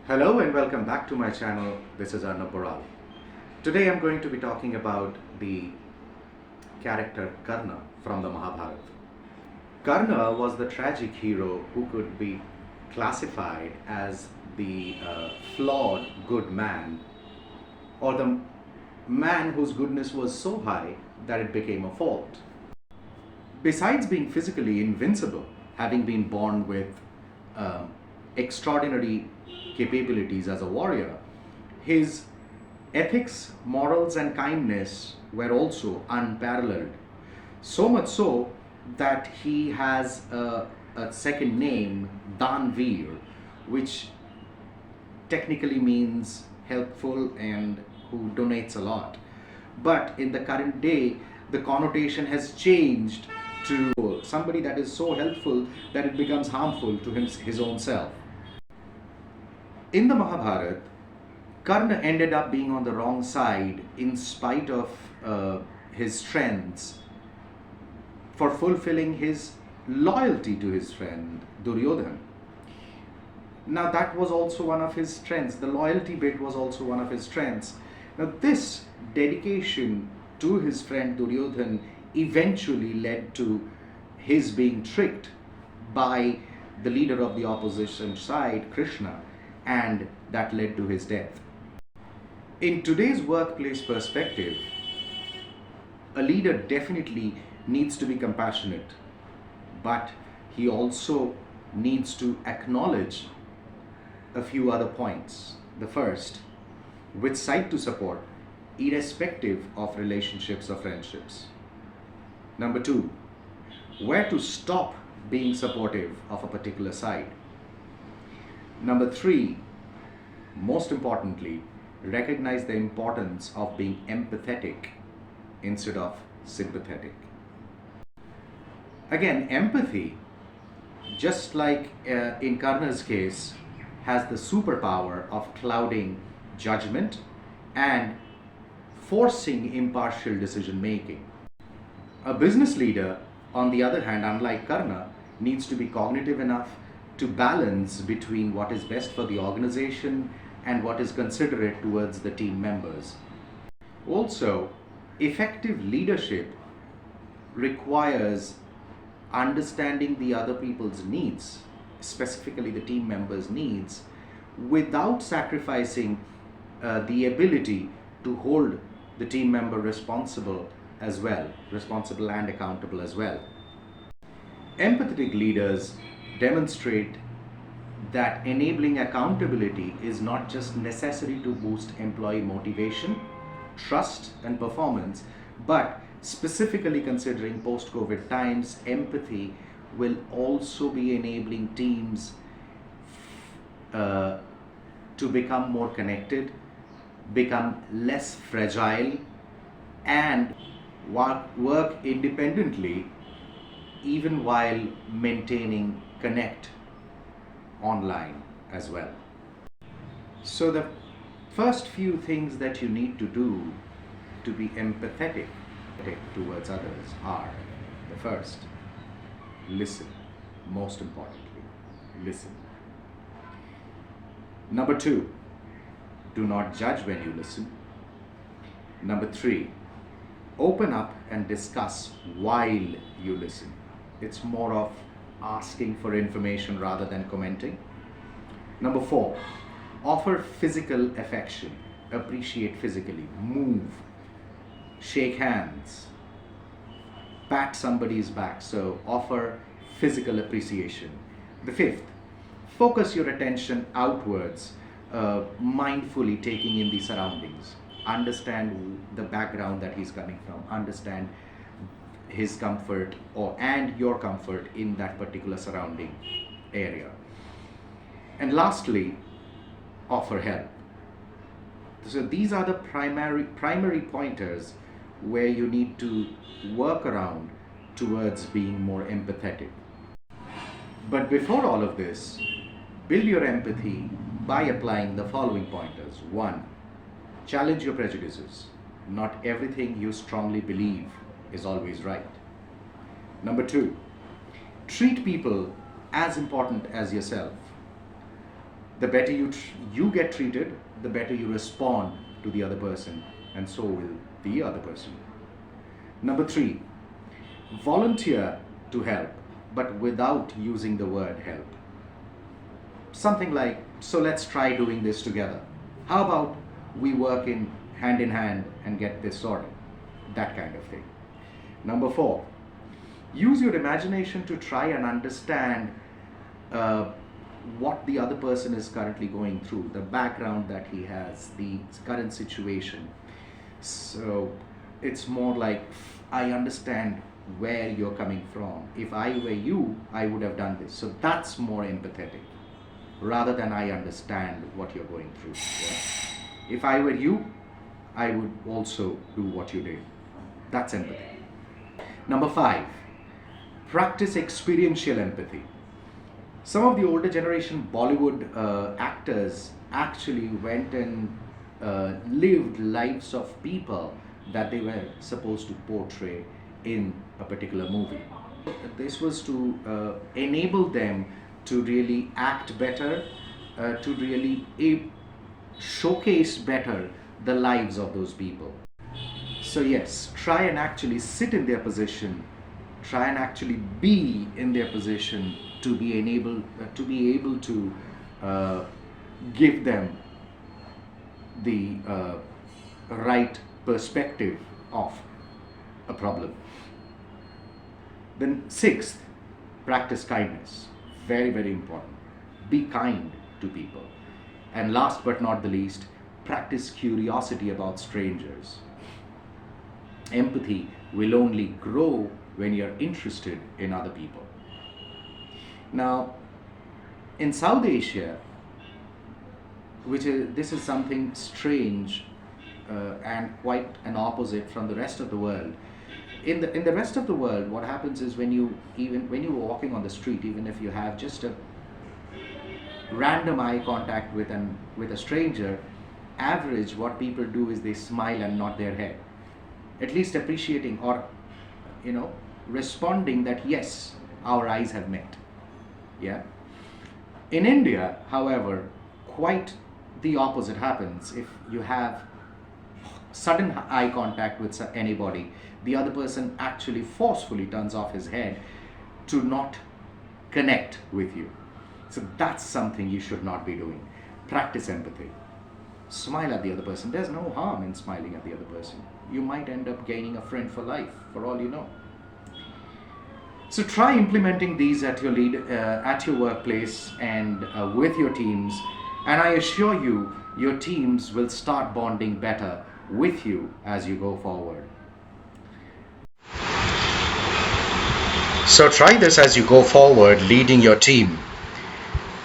Hello and welcome back to my channel. This is Arnaab Booral. Today I'm going to be talking about the character Karna from the Mahabharata. Karna was the tragic hero who could be classified as the flawed good man, or the man whose goodness was so high that it became a fault. Besides being physically invincible, having been born with extraordinary capabilities as a warrior, his ethics, morals, and kindness were also unparalleled. So much so that he has a second name, Danveer, which technically means helpful and who donates a lot. But in the current day, the connotation has changed to somebody that is so helpful that it becomes harmful to his own self. In the Mahabharata, Karna ended up being on the wrong side in spite of his strengths for fulfilling his loyalty to his friend Duryodhan. Now, that was also one of his strengths. The loyalty bit was also one of his strengths. Now, this dedication to his friend Duryodhan eventually led to his being tricked by the leader of the opposition side, Krishna, and that led to his death. In today's workplace perspective, a leader definitely needs to be compassionate, but he also needs to acknowledge a few other points. The first, which side to support, irrespective of relationships or friendships. Number two, where to stop being supportive of a particular side. Number three, most importantly, recognize the importance of being empathetic instead of sympathetic. Again, empathy, just like in Karna's case, has the superpower of clouding judgment and forcing impartial decision making. A business leader, on the other hand, unlike Karna, needs to be cognitive enough to balance between what is best for the organization and what is considerate towards the team members. Also, effective leadership requires understanding the other people's needs, specifically the team members' needs, without sacrificing the ability to hold the team member responsible and accountable as well. Empathetic leaders demonstrate that enabling accountability is not just necessary to boost employee motivation, trust, and performance, but specifically considering post-COVID times, empathy will also be enabling teams to become more connected, become less fragile, and work independently even while maintaining connect online as well. So the first few things that you need to do to be empathetic towards others are: the first, listen. Most importantly, listen. Number two, do not judge when you listen. Number three, open up and discuss while you listen. It's more of asking for information rather than commenting. Number four, offer physical affection. Appreciate physically. Move. Shake hands. Pat somebody's back. So offer physical appreciation. The fifth, focus your attention outwards, mindfully taking in the surroundings. Understand the background that he's coming from. Understand his comfort and your comfort in that particular surrounding area. And lastly, offer help. So these are the primary pointers where you need to work around towards being more empathetic. But before all of this, build your empathy by applying the following pointers. One, challenge your prejudices. Not everything you strongly believe is always right. Number two, treat people as important as yourself. The better you get treated, the better you respond to the other person, and so will the other person. Number 3, volunteer to help, but without using the word help. Something like, so let's try doing this together. How about we work in hand and get this sorted? That kind of thing. Number 4, use your imagination to try and understand what the other person is currently going through, the background that he has, the current situation. So it's more like, I understand where you're coming from. If I were you, I would have done this. So that's more empathetic, rather than I understand what you're going through. Yeah? If I were you, I would also do what you did. That's empathy. Number 5, practice experiential empathy. Some of the older generation Bollywood actors actually went and lived lives of people that they were supposed to portray in a particular movie. This was to enable them to really act better, to really showcase better the lives of those people. So yes, try and actually sit in their position, try and actually be in their position to be able to give them the right perspective of a problem. Then 6th, practice kindness. Very, very important. Be kind to people. And last but not the least, practice curiosity about strangers. Empathy will only grow when you're interested in other people. Now, in South Asia, this is something strange and quite an opposite from the rest of the world. In the rest of the world, what happens is when you're walking on the street, even if you have just a random eye contact with a stranger, average what people do is they smile and nod their head, at least appreciating or responding that yes, our eyes have met. Yeah. In India, however, quite the opposite happens. If you have sudden eye contact with anybody, the other person actually forcefully turns off his head to not connect with you. So that's something you should not be doing. Practice empathy. Smile at the other person. There's no harm in smiling at the other person. You might end up gaining a friend for life, for all you know. So try implementing these at your workplace and with your teams, and I assure you, your teams will start bonding better with you as you go forward. So try this as you go forward leading your team.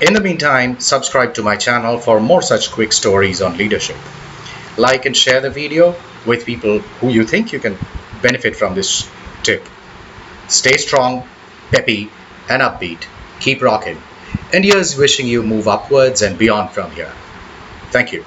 In the meantime, subscribe to my channel for more such quick stories on leadership. Like and share the video with people who you think you can benefit from this tip. Stay strong, peppy, and upbeat. Keep rocking. India is wishing you move upwards and beyond from here. Thank you.